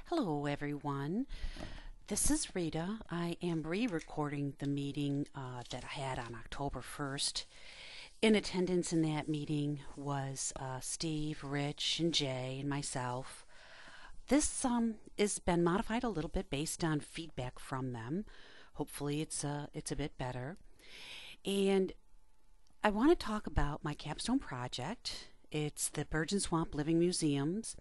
Hello, everyone. This is Rita. I am re-recording the meeting that I had on October 1st. In attendance in that meeting was Steve, Rich, and Jay, and myself. This has been modified a little bit based on feedback from them. Hopefully, it's a bit better. And I want to talk about my capstone project. It's the Birds and Swamp Living Museums,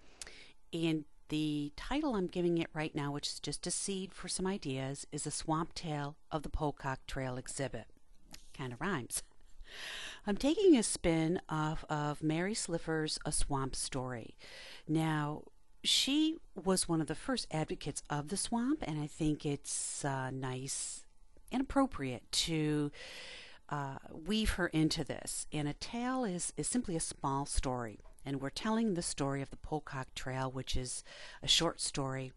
and the title I'm giving it right now, which is just a seed for some ideas, is A Swamp Tale of the Pocock Trail Exhibit. Kind of rhymes. I'm taking a spin off of Mary Sliffer's A Swamp Story. Now, she was one of the first advocates of the swamp, and I think it's nice and appropriate to weave her into this. And a tale is simply a small story. And we're telling the story of the Pocock Trail, which is a short story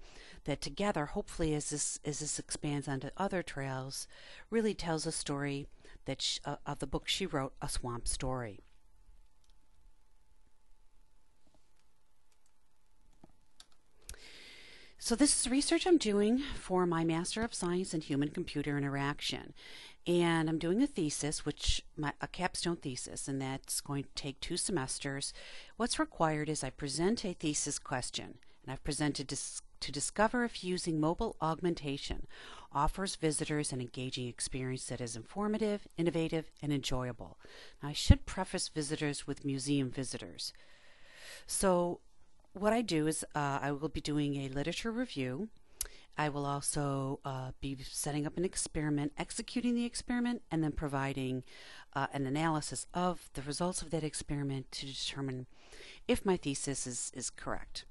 that together, hopefully as this expands onto other trails, really tells a story that of the book she wrote, A Swamp Story. So this is research I'm doing for my Master of Science in Human-Computer Interaction. And I'm doing a thesis, a capstone thesis, and that's going to take 2 semesters. What's required is I present a thesis question, and I've presented to discover if using mobile augmentation offers visitors an engaging experience that is informative, innovative, and enjoyable. Now, I should preface visitors with museum visitors. So what I do is I will be doing a literature review. I will also be setting up an experiment, executing the experiment, and then providing an analysis of the results of that experiment to determine if my thesis is correct.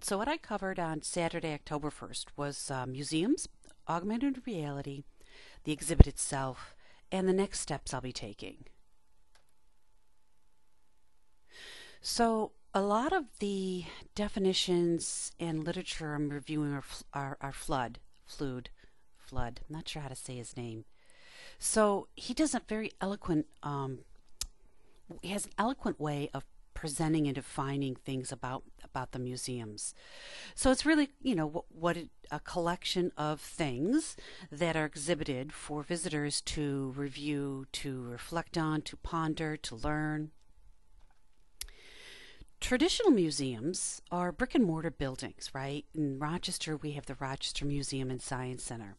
So what I covered on Saturday, October 1st was museums, augmented reality, the exhibit itself, and the next steps I'll be taking. So a lot of the definitions and literature I'm reviewing are Flood. I'm not sure how to say his name. So he does a very eloquent, he has an eloquent way of presenting and defining things about the museums. So it's really, a collection of things that are exhibited for visitors to review, to reflect on, to ponder, to learn. Traditional museums are brick and mortar buildings, right? In Rochester, we have the Rochester Museum and Science Center.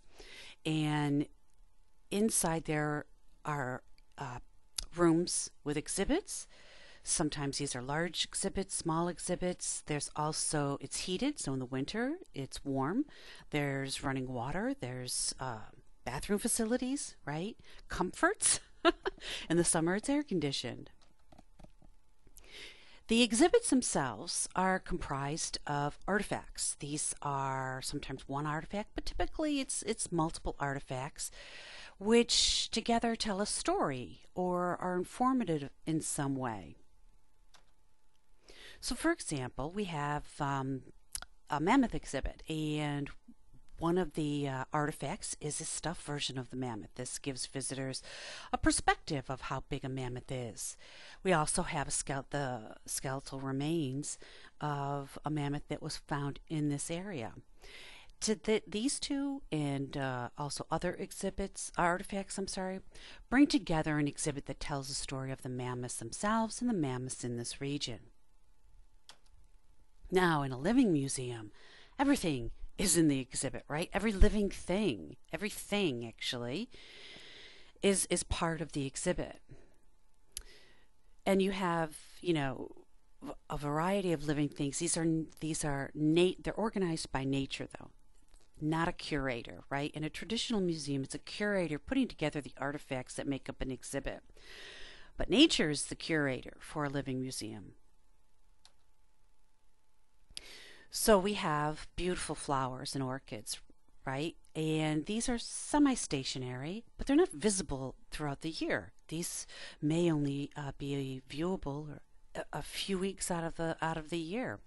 And inside there are rooms with exhibits. Sometimes these are large exhibits, small exhibits. There's also, it's heated, so in the winter it's warm. There's running water. There's bathroom facilities, right? Comforts. In the summer it's air conditioned. The exhibits themselves are comprised of artifacts. These are sometimes one artifact, but typically it's multiple artifacts which together tell a story or are informative in some way. So for example, we have a mammoth exhibit, and one of the artifacts is a stuffed version of the mammoth. This gives visitors a perspective of how big a mammoth is. We also have the skeletal remains of a mammoth that was found in this area. These two and also other artifacts, bring together an exhibit that tells the story of the mammoths themselves and the mammoths in this region. Now, in a living museum, everything is in the exhibit, right? Every living thing, everything actually, is part of the exhibit. And you have, a variety of living things. They're organized by nature, though, not a curator, right? In a traditional museum, it's a curator putting together the artifacts that make up an exhibit. But nature is the curator for a living museum. So we have beautiful flowers and orchids, right? And these are semi-stationary, but they're not visible throughout the year. These may only be viewable a few weeks out of the year.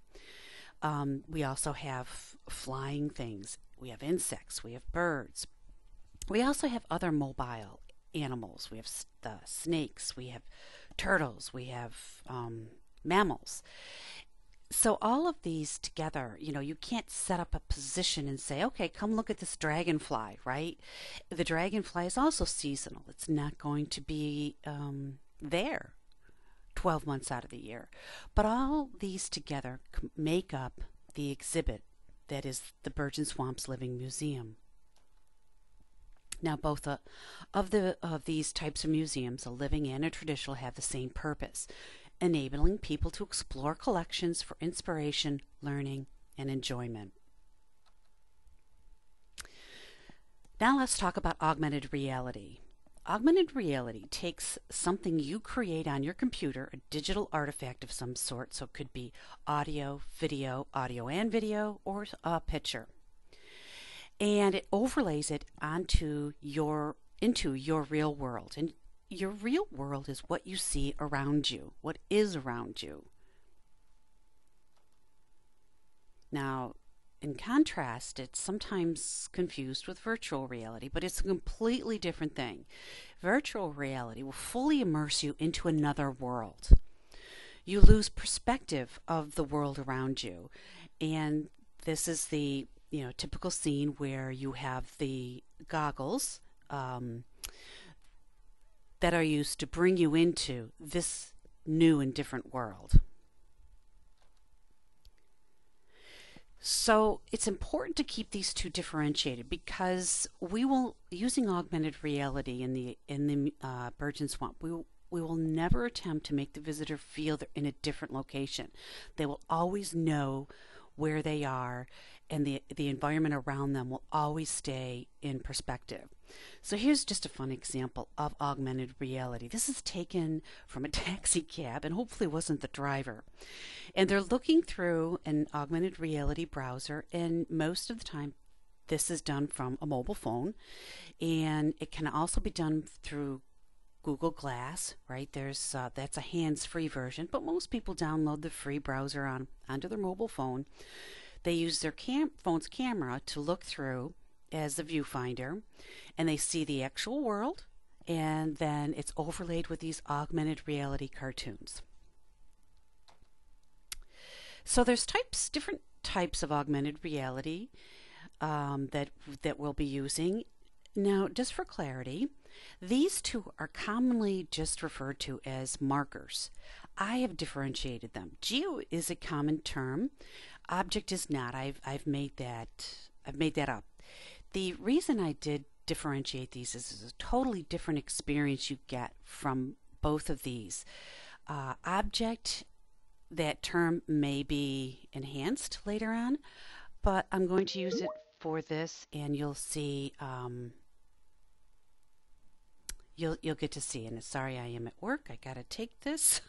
We also have flying things. We have insects. We have birds. We also have other mobile animals. We have the snakes. We have turtles. We have mammals. So all of these together, you can't set up a position and say, okay, come look at this dragonfly, right? The dragonfly is also seasonal. It's not going to be there 12 months out of the year. But all these together make up the exhibit that is the Birds and Swamps Living Museum. Now, both of these types of museums, a living and a traditional, have the same purpose, enabling people to explore collections for inspiration, learning, and enjoyment. Now let's talk about augmented reality. Augmented reality takes something you create on your computer, a digital artifact of some sort, so it could be audio and video, or a picture, and it overlays it into your real world. And your real world is what you see around you, what is around you. Now, in contrast, it's sometimes confused with virtual reality, but it's a completely different thing. Virtual reality will fully immerse you into another world. You lose perspective of the world around you, and this is the typical scene where you have the goggles that are used to bring you into this new and different world. So it's important to keep these two differentiated, because using augmented reality in the Birds and Swamp, we will never attempt to make the visitor feel they're in a different location. They will always know where they are, and the environment around them will always stay in perspective. So here's just a fun example of augmented reality. This is taken from a taxi cab, and hopefully wasn't the driver. And they're looking through an augmented reality browser, and most of the time this is done from a mobile phone, and it can also be done through Google Glass, right? That's a hands-free version, but most people download the free browser onto their mobile phone. They use their phone's camera to look through as the viewfinder, and they see the actual world, and then it's overlaid with these augmented reality cartoons. So there's different types of augmented reality that we'll be using. Now, just for clarity, these two are commonly just referred to as markers. I have differentiated them. Geo is a common term. Object is not. I've made that up. The reason I did differentiate these is a totally different experience you get from both of these. Object, that term may be enhanced later on, but I'm going to use it for this, and you'll see. You'll get to see. And sorry, I am at work. I gotta take this.